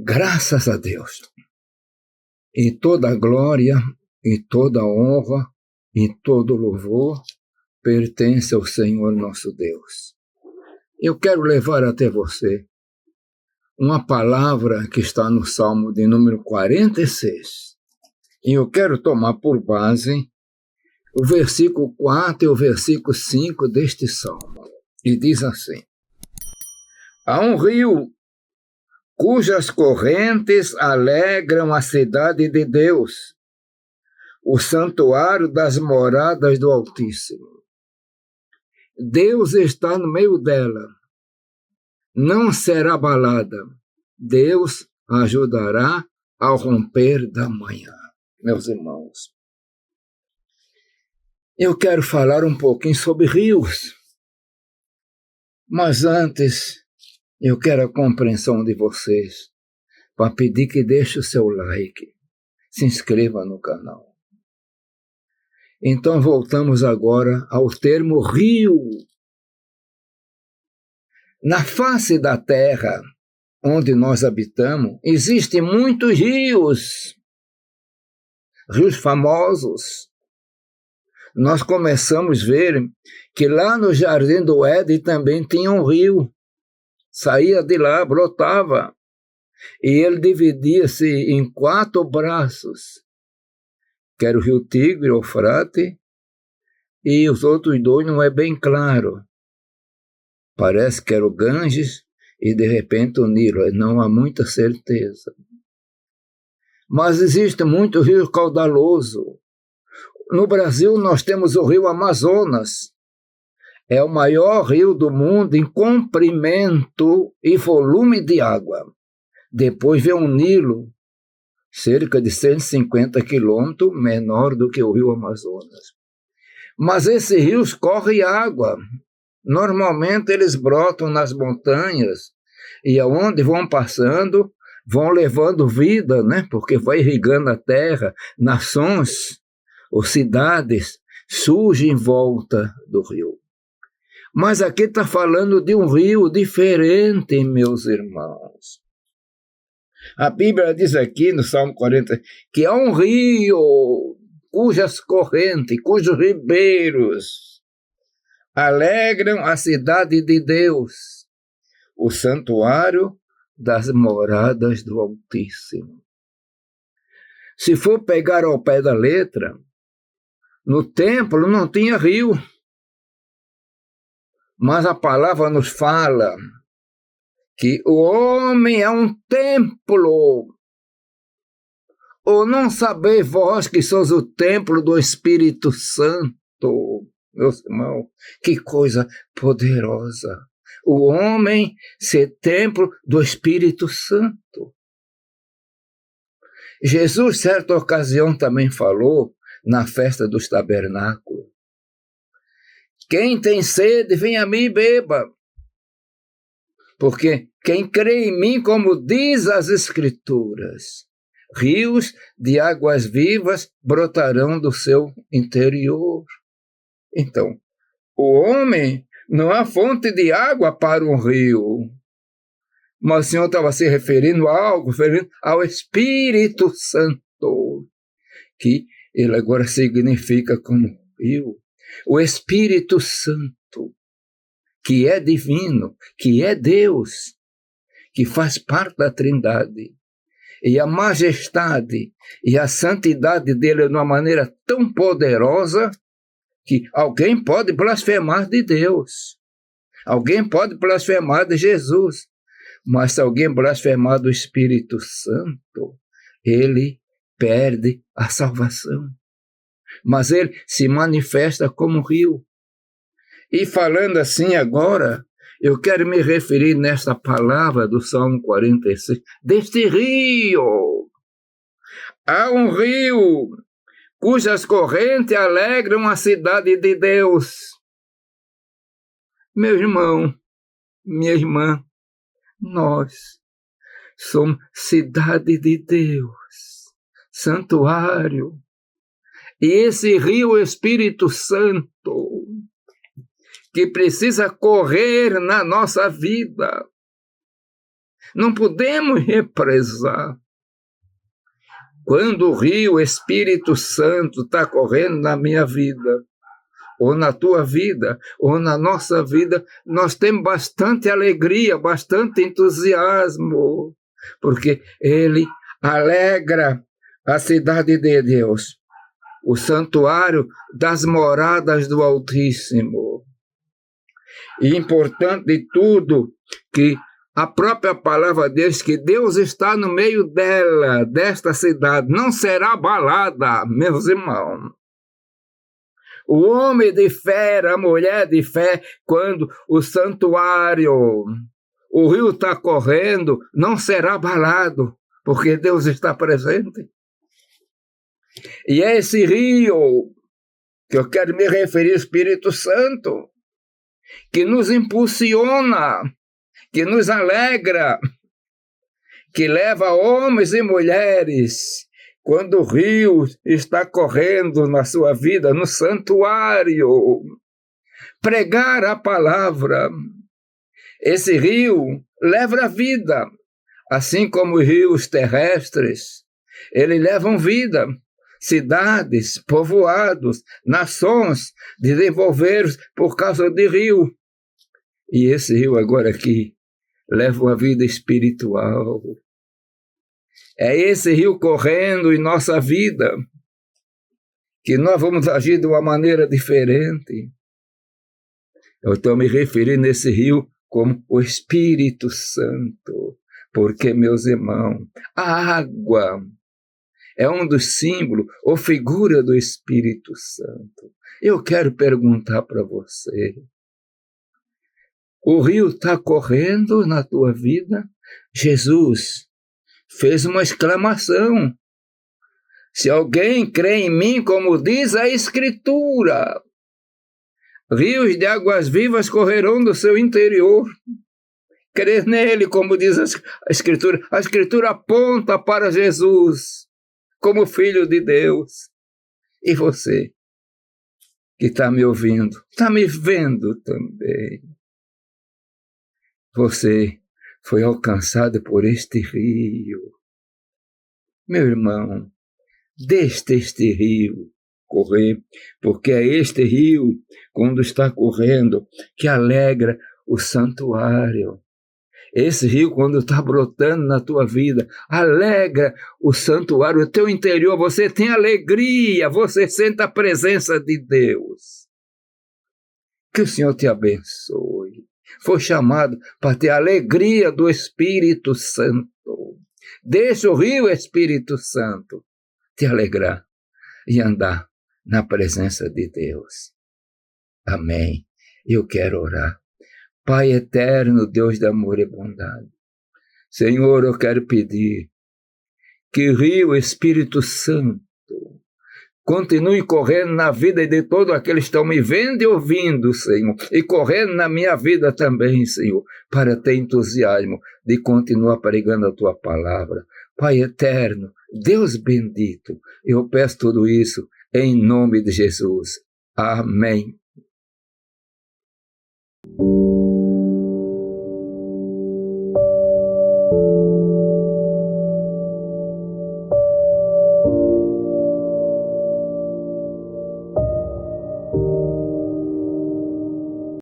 Graças a Deus. E toda a glória, e toda a honra, e todo louvor pertence ao Senhor nosso Deus. Eu quero levar até você uma palavra que está no Salmo de número 46. E eu quero tomar por base o versículo 4 e o versículo 5 deste Salmo. E diz assim: há um rio cujas correntes alegram a cidade de Deus, o santuário das moradas do Altíssimo. Deus está no meio dela, não será abalada. Deus a ajudará ao romper da manhã. Meus irmãos, eu quero falar um pouquinho sobre rios, mas antes eu quero a compreensão de vocês, para pedir que deixe o seu like, se inscreva no canal. Então voltamos agora ao termo rio. Na face da terra onde nós habitamos, existem muitos rios, rios famosos. Nós começamos a ver que lá no Jardim do Éden também tinha um rio, saía de lá, brotava, e ele dividia-se em 4 braços, que era o rio Tigre, o Eufrate, e os outros 2 não é bem claro. Parece que era o Ganges e de repente o Nilo, não há muita certeza. Mas existe muito rio caudaloso. No Brasil nós temos o rio Amazonas, é o maior rio do mundo em comprimento e volume de água. Depois vem o Nilo, cerca de 150 quilômetros, menor do que o rio Amazonas. Mas esses rios correm água. Normalmente eles brotam nas montanhas e aonde vão passando, vão levando vida, né? Porque vai irrigando a terra, nações ou cidades surgem em volta do rio. Mas aqui está falando de um rio diferente, meus irmãos. A Bíblia diz aqui no Salmo 40 que há um rio cujas correntes, cujos ribeiros alegram a cidade de Deus, o santuário das moradas do Altíssimo. Se for pegar ao pé da letra, no templo não tinha rio, mas a palavra nos fala que o homem é um templo. Ou não sabeis vós que sois o templo do Espírito Santo? Meus irmãos, que coisa poderosa. O homem ser templo do Espírito Santo. Jesus, certa ocasião, também falou na festa dos tabernáculos: quem tem sede, vem a mim e beba. Porque quem crê em mim, como diz as Escrituras, rios de águas vivas brotarão do seu interior. Então, o homem não há fonte de água para um rio. Mas o Senhor estava se referindo a algo, referindo ao Espírito Santo, que ele agora significa como rio. O Espírito Santo, que é divino, que é Deus, que faz parte da Trindade. E a majestade e a santidade dele de uma maneira tão poderosa que alguém pode blasfemar de Deus. Alguém pode blasfemar de Jesus. Mas se alguém blasfemar do Espírito Santo, ele perde a salvação. Mas ele se manifesta como rio. E falando assim agora, eu quero me referir nesta palavra do Salmo 46, deste rio. Há um rio cujas correntes alegram a cidade de Deus. Meu irmão, minha irmã, nós somos cidade de Deus, santuário. E esse rio Espírito Santo, que precisa correr na nossa vida, Não podemos represar. Quando o rio Espírito Santo está correndo na minha vida, ou na tua vida, ou na nossa vida, nós temos bastante alegria, bastante entusiasmo, porque ele alegra a cidade de Deus, o santuário das moradas do Altíssimo. E importante de tudo, que a própria palavra diz que Deus está no meio dela, desta cidade, não será abalada, meus irmãos. O homem de fé, a mulher de fé, quando o santuário, o rio está correndo, não será abalado, porque Deus está presente. E é esse rio que eu quero me referir, Espírito Santo, que nos impulsiona, que nos alegra, que leva homens e mulheres, quando o rio está correndo na sua vida, no santuário, pregar a palavra. Esse rio leva a vida, assim como os rios terrestres, eles levam vida. Cidades, povoados, nações desenvolveram por causa de rio. E esse rio agora aqui leva uma vida espiritual. É esse rio correndo em nossa vida que nós vamos agir de uma maneira diferente. Eu estou me referindo nesse rio como o Espírito Santo, porque, meus irmãos, a água é um dos símbolos ou figura do Espírito Santo. Eu quero perguntar para você, o rio está correndo na tua vida? Jesus fez uma exclamação. Se alguém crê em mim, como diz a Escritura, rios de águas vivas correrão do seu interior. Crer nele, como diz a Escritura. A Escritura aponta para Jesus como Filho de Deus. E você, que está me ouvindo, está me vendo também. Você foi alcançado por este rio. Meu irmão, deixe este rio correr, porque é este rio, quando está correndo, que alegra o santuário. Esse rio, quando está brotando na tua vida, alegra o santuário, o teu interior, você tem alegria, você sente a presença de Deus. Que o Senhor te abençoe. Foi chamado para ter a alegria do Espírito Santo. Deixa o rio Espírito Santo te alegrar e andar na presença de Deus. Amém. Eu quero orar. Pai eterno, Deus de amor e bondade, Senhor, eu quero pedir que o rio Espírito Santo continue correndo na vida de todos aqueles que estão me vendo e ouvindo, Senhor, e correndo na minha vida também, Senhor, para ter entusiasmo de continuar pregando a Tua palavra. Pai eterno, Deus bendito, eu peço tudo isso em nome de Jesus. Amém.